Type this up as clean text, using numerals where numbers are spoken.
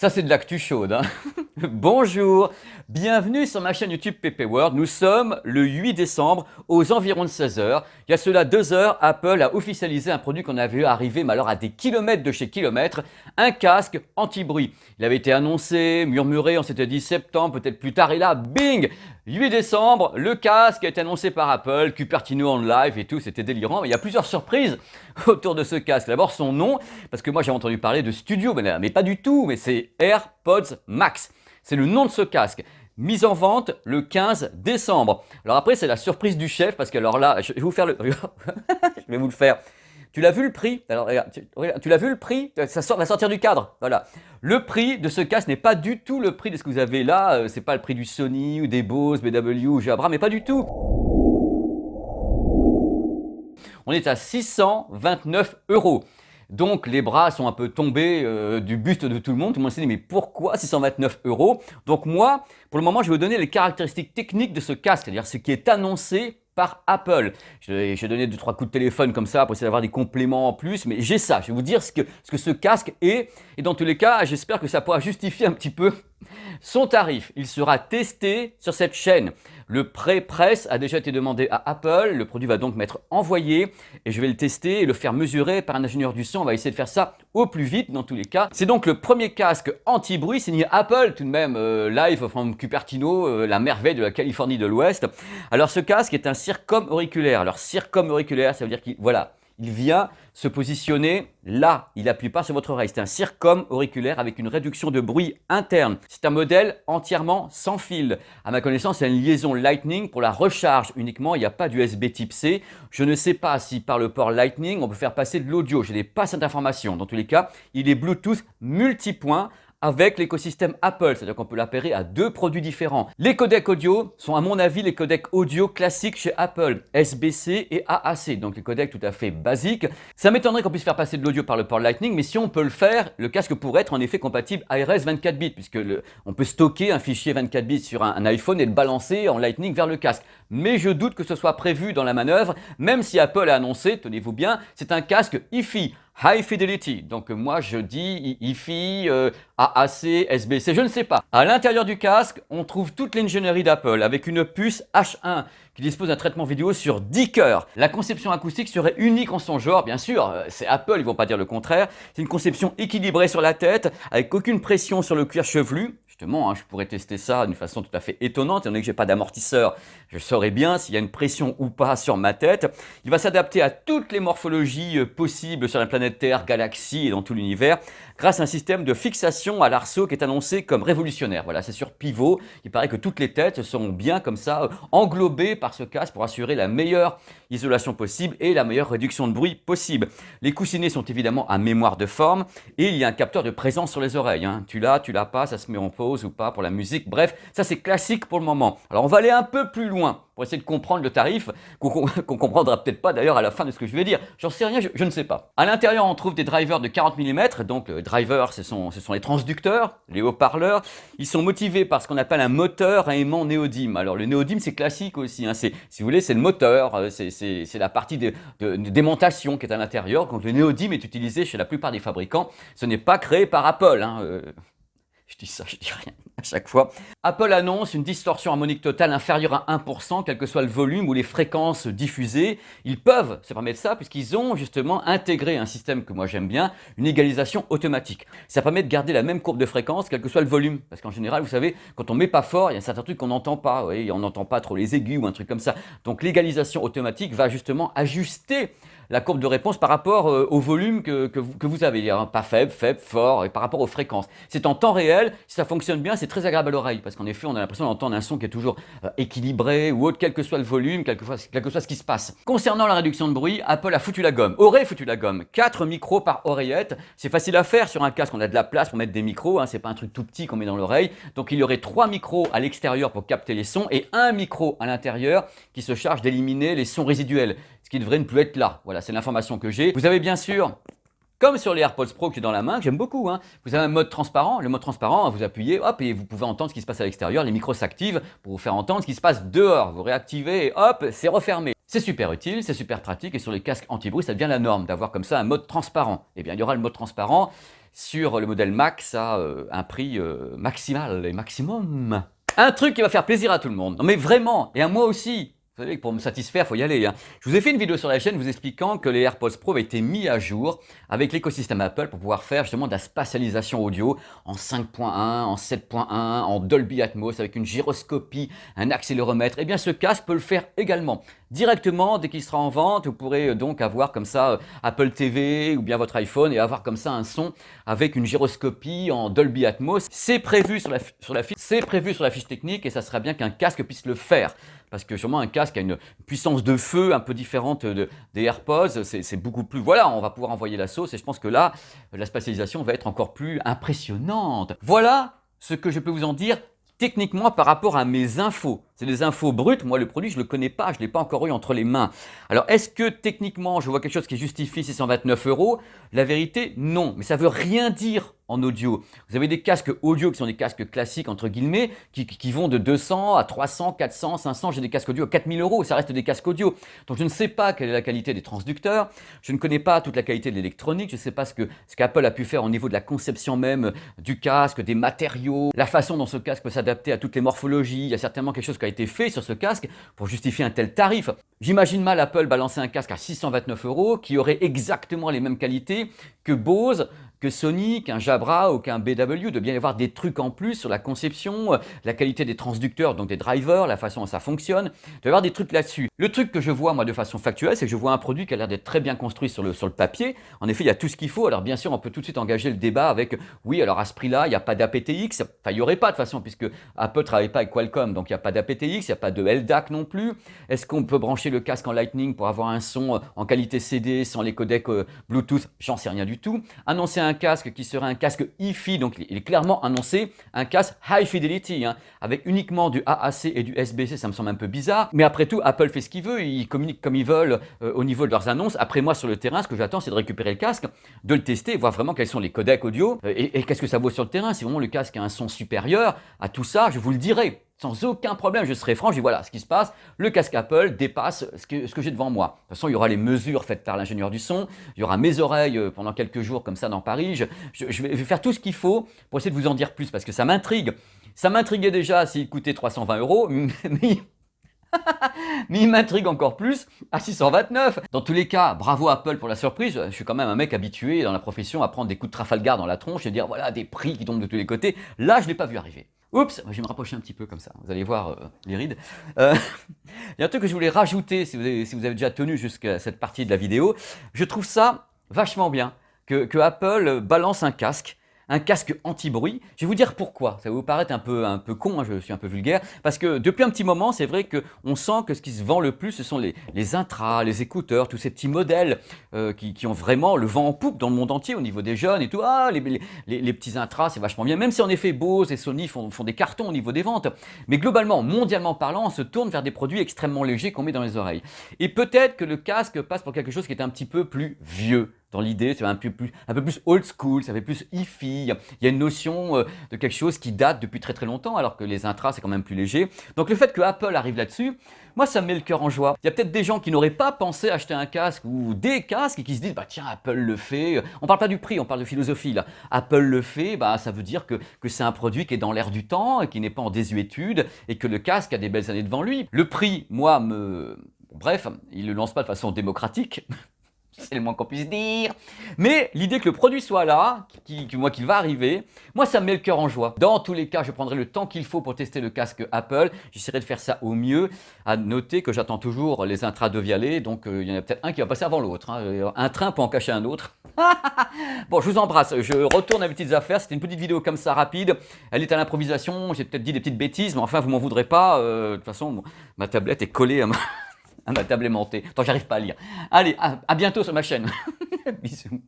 Ça, c'est de l'actu chaude, hein. Bonjour, bienvenue sur ma chaîne YouTube PP World. Nous sommes le 8 décembre aux environs de 16 heures. Il y a cela 2 heures, Apple a officialisé un produit qu'on avait vu arriver, mais alors à des kilomètres de chez kilomètres, un casque anti-bruit. Il avait été annoncé, murmuré, on s'était dit septembre, peut-être plus tard, et là, bing 8 décembre, le casque a été annoncé par Apple, Cupertino en live et tout, c'était délirant. Mais il y a plusieurs surprises autour de ce casque. D'abord son nom, parce que moi j'ai entendu parler de Studio, mais pas du tout, mais c'est AirPods Max. C'est le nom de ce casque. Mise en vente le 15 décembre. Alors après, c'est la surprise du chef, parce que alors là, je vais vous faire le... je vais vous le faire. Tu l'as vu le prix? Alors regarde, tu l'as vu le prix? Ça va sortir du cadre. Voilà. Le prix de ce casque n'est pas du tout le prix de ce que vous avez là. C'est pas le prix du Sony ou des Bose, BW ou Jabra, mais pas du tout. On est à 629 €. Donc les bras sont un peu tombés du buste de tout le monde. Tout le monde s'est dit mais pourquoi 629 €? Donc moi, pour le moment, je vais vous donner les caractéristiques techniques de ce casque, c'est-à-dire ce qui est annoncé par Apple. Je vais donner 2-3 coups de téléphone comme ça pour essayer d'avoir des compléments en plus, mais j'ai ça. Je vais vous dire ce que ce casque est. Et dans tous les cas, j'espère que ça pourra justifier un petit peu son tarif. Il sera testé sur cette chaîne. Le pré-press a déjà été demandé à Apple. Le produit va donc m'être envoyé et je vais le tester et le faire mesurer par un ingénieur du son. On va essayer de faire ça au plus vite dans tous les cas. C'est donc le premier casque anti-bruit signé Apple, tout de même live from Cupertino, la merveille de la Californie de l'Ouest. Alors ce casque est un Circom auriculaire. Alors Circom auriculaire, ça veut dire qu'il il vient se positionner là, il n'appuie pas sur votre oreille. C'est un Circom auriculaire avec une réduction de bruit interne. C'est un modèle entièrement sans fil. À ma connaissance, c'est une liaison Lightning pour la recharge uniquement. Il n'y a pas d'USB type C. Je ne sais pas si par le port Lightning, on peut faire passer de l'audio. Je n'ai pas cette information. Dans tous les cas, il est Bluetooth multipoint avec l'écosystème Apple, c'est-à-dire qu'on peut l'appairer à 2 produits différents. Les codecs audio sont à mon avis les codecs audio classiques chez Apple, SBC et AAC, donc les codecs tout à fait basiques. Ça m'étonnerait qu'on puisse faire passer de l'audio par le port Lightning, mais si on peut le faire, le casque pourrait être en effet compatible ARS 24 bits, puisque on peut stocker un fichier 24 bits sur un iPhone et le balancer en Lightning vers le casque. Mais je doute que ce soit prévu dans la manœuvre, même si Apple a annoncé, tenez-vous bien, c'est un casque Hi-Fi. High Fidelity, donc moi je dis Hi-Fi, AAC, SBC, je ne sais pas. À l'intérieur du casque, on trouve toute l'ingénierie d'Apple avec une puce H1 qui dispose d'un traitement vidéo sur 10 cœurs. La conception acoustique serait unique en son genre, bien sûr, c'est Apple, ils vont pas dire le contraire. C'est une conception équilibrée sur la tête, avec aucune pression sur le cuir chevelu. Justement, je pourrais tester ça d'une façon tout à fait étonnante, étant donné que j'ai pas d'amortisseur, je saurais bien s'il y a une pression ou pas sur ma tête. Il va s'adapter à toutes les morphologies possibles sur la planète Terre, galaxie et dans tout l'univers, grâce à un système de fixation à l'arceau qui est annoncé comme révolutionnaire. Voilà, c'est sur pivot. Il paraît que toutes les têtes seront bien comme ça, englobées par ce casque pour assurer la meilleure isolation possible et la meilleure réduction de bruit possible. Les coussinets sont évidemment à mémoire de forme et il y a un capteur de présence sur les oreilles. Tu l'as pas, ça se met en pause ou pas pour la musique. Bref, ça c'est classique pour le moment. Alors on va aller un peu plus loin pour essayer de comprendre le tarif, qu'on comprendra peut-être pas d'ailleurs à la fin de ce que je vais dire. J'en sais rien, je ne sais pas. À l'intérieur, on trouve des drivers de 40 mm, donc le driver, ce sont les transducteurs, les haut-parleurs. Ils sont motivés par ce qu'on appelle un moteur à aimant néodyme. Alors le néodyme, c'est classique aussi, si vous voulez, c'est le moteur, c'est la partie de démontation qui est à l'intérieur. Donc le néodyme est utilisé chez la plupart des fabricants. Ce n'est pas créé par Apple. Je dis ça, je dis rien à chaque fois. Apple annonce une distorsion harmonique totale inférieure à 1%, quel que soit le volume ou les fréquences diffusées. Ils peuvent se permettre ça puisqu'ils ont justement intégré un système que moi j'aime bien, une égalisation automatique. Ça permet de garder la même courbe de fréquence, quel que soit le volume. Parce qu'en général, vous savez, quand on met pas fort, il y a certains trucs qu'on n'entend pas. Vous voyez, on n'entend pas trop les aigus ou un truc comme ça. Donc l'égalisation automatique va justement ajuster la courbe de réponse par rapport au volume que vous avez, pas faible, fort, et par rapport aux fréquences. C'est en temps réel, si ça fonctionne bien, c'est très agréable à l'oreille, parce qu'en effet, on a l'impression d'entendre un son qui est toujours équilibré ou autre, quel que soit le volume, quel que soit ce qui se passe. Concernant la réduction de bruit, Apple a foutu la gomme, aurait foutu la gomme. 4 micros par oreillette, c'est facile à faire sur un casque, on a de la place pour mettre des micros, c'est pas un truc tout petit qu'on met dans l'oreille, donc il y aurait 3 micros à l'extérieur pour capter les sons, et un micro à l'intérieur qui se charge d'éliminer les sons résiduels, ce qui devrait ne plus être là. Voilà, c'est l'information que j'ai. Vous avez bien sûr, comme sur les AirPods Pro que j'ai dans la main, que j'aime beaucoup, vous avez un mode transparent. Le mode transparent, vous appuyez, hop, et vous pouvez entendre ce qui se passe à l'extérieur. Les micros s'activent pour vous faire entendre ce qui se passe dehors. Vous réactivez, et hop, c'est refermé. C'est super utile, c'est super pratique, et sur les casques anti-bruit, ça devient la norme d'avoir comme ça un mode transparent. Eh bien, il y aura le mode transparent. sur le modèle Max à un prix maximal et maximum. Un truc qui va faire plaisir à tout le monde. Non mais vraiment, et à moi aussi. Vous savez que pour me satisfaire, il faut y aller. Je vous ai fait une vidéo sur la chaîne vous expliquant que les AirPods Pro avaient été mis à jour avec l'écosystème Apple pour pouvoir faire justement de la spatialisation audio en 5.1, en 7.1, en Dolby Atmos avec une gyroscopie, un accéléromètre. Eh bien ce casque peut le faire également. Directement, dès qu'il sera en vente, vous pourrez donc avoir comme ça Apple TV ou bien votre iPhone et avoir comme ça un son avec une gyroscopie en Dolby Atmos. C'est prévu sur la fiche technique et ça serait bien qu'un casque puisse le faire. Parce que sûrement un casque a une puissance de feu un peu différente des AirPods, c'est beaucoup plus... Voilà, on va pouvoir envoyer la sauce et je pense que là, la spatialisation va être encore plus impressionnante. Voilà ce que je peux vous en dire techniquement par rapport à mes infos. C'est des infos brutes, moi le produit je ne le connais pas, je ne l'ai pas encore eu entre les mains. Alors est-ce que techniquement je vois quelque chose qui justifie 629 €? La vérité, non, mais ça ne veut rien dire en audio. Vous avez des casques audio qui sont des casques classiques entre guillemets, qui vont de 200 à 300, 400, 500, j'ai des casques audio à 4000 €, ça reste des casques audio. Donc je ne sais pas quelle est la qualité des transducteurs, je ne connais pas toute la qualité de l'électronique, je ne sais pas ce qu'Apple a pu faire au niveau de la conception même du casque, des matériaux, la façon dont ce casque peut s'adapter à toutes les morphologies, il y a certainement quelque chose qui a été fait sur ce casque pour justifier un tel tarif. J'imagine mal Apple balancer un casque à 629 € qui aurait exactement les mêmes qualités que Bose, que Sony, qu'un Jabra ou qu'un BW. Il doit bien y avoir des trucs en plus sur la conception, la qualité des transducteurs, donc des drivers, la façon dont ça fonctionne. Il doit y avoir des trucs là-dessus. Le truc que je vois moi de façon factuelle, c'est que je vois un produit qui a l'air d'être très bien construit sur le papier. En effet, il y a tout ce qu'il faut. Alors bien sûr, on peut tout de suite engager le débat avec oui, alors à ce prix-là, il n'y a pas d'aptX. Enfin, il n'y aurait pas de toute façon puisque Apple ne travaille pas avec Qualcomm, donc il n'y a pas d'aptX, il n'y a pas de LDAC non plus. Est-ce qu'on peut brancher le casque en Lightning pour avoir un son en qualité CD sans les codecs Bluetooth? J'en sais rien du tout. Annoncer un casque qui serait un casque hi-fi, donc il est clairement annoncé un casque high fidelity, avec uniquement du AAC et du SBC, ça me semble un peu bizarre. Mais après tout, Apple fait ce qu'il veut, ils communiquent comme ils veulent au niveau de leurs annonces. Après moi, sur le terrain, ce que j'attends, c'est de récupérer le casque, de le tester, voir vraiment quels sont les codecs audio et qu'est-ce que ça vaut sur le terrain. Si vraiment le casque a un son supérieur à tout ça, je vous le dirai. Sans aucun problème, je serai franc, je dis voilà ce qui se passe, le casque Apple dépasse ce que j'ai devant moi. De toute façon, il y aura les mesures faites par l'ingénieur du son, il y aura mes oreilles pendant quelques jours comme ça dans Paris, je vais faire tout ce qu'il faut pour essayer de vous en dire plus parce que ça m'intrigue. Ça m'intriguait déjà s'il coûtait 320 €, mais il m'intrigue encore plus à 629. Dans tous les cas, bravo Apple pour la surprise. Je suis quand même un mec habitué dans la profession à prendre des coups de Trafalgar dans la tronche et dire voilà des prix qui tombent de tous les côtés. Là, je ne l'ai pas vu arriver. Oups, je vais me rapprocher un petit peu comme ça. Vous allez voir les rides. Il y a un truc que je voulais rajouter si vous avez déjà tenu jusqu'à cette partie de la vidéo. Je trouve ça vachement bien que Apple balance un casque anti-bruit. Je vais vous dire pourquoi. Ça va vous paraître un peu con, je suis un peu vulgaire, parce que depuis un petit moment, c'est vrai qu'on sent que ce qui se vend le plus, ce sont les intras, les écouteurs, tous ces petits modèles qui ont vraiment le vent en poupe dans le monde entier au niveau des jeunes et tout. Ah, les petits intras, c'est vachement bien, même si en effet Bose et Sony font des cartons au niveau des ventes. Mais globalement, mondialement parlant, on se tourne vers des produits extrêmement légers qu'on met dans les oreilles. Et peut-être que le casque passe pour quelque chose qui est un petit peu plus vieux. Dans l'idée, c'est un peu plus old school, ça fait plus hi-fi. Il y a une notion de quelque chose qui date depuis très très longtemps, alors que les intras, c'est quand même plus léger. Donc le fait que Apple arrive là-dessus, moi ça me met le cœur en joie. Il y a peut-être des gens qui n'auraient pas pensé acheter un casque ou des casques et qui se disent bah tiens, Apple le fait. On parle pas du prix, on parle de philosophie là. Apple le fait, bah ça veut dire que c'est un produit qui est dans l'air du temps et qui n'est pas en désuétude et que le casque a des belles années devant lui. Le prix, moi, bref, il le lance pas de façon démocratique. C'est le moins qu'on puisse dire. Mais l'idée que le produit soit là, qu'il va arriver, moi ça me met le cœur en joie. Dans tous les cas, je prendrai le temps qu'il faut pour tester le casque Apple. J'essaierai de faire ça au mieux. À noter que j'attends toujours les intras de Vialet, donc il y en a peut-être un qui va passer avant l'autre. Un train peut en cacher un autre. Bon, je vous embrasse. Je retourne à mes petites affaires. C'était une petite vidéo comme ça, rapide. Elle est à l'improvisation. J'ai peut-être dit des petites bêtises, mais enfin, vous m'en voudrez pas. De toute façon, ma tablette est collée à ma table aimantée. Tant j'arrive pas à lire. Allez, à bientôt sur ma chaîne. Bisous.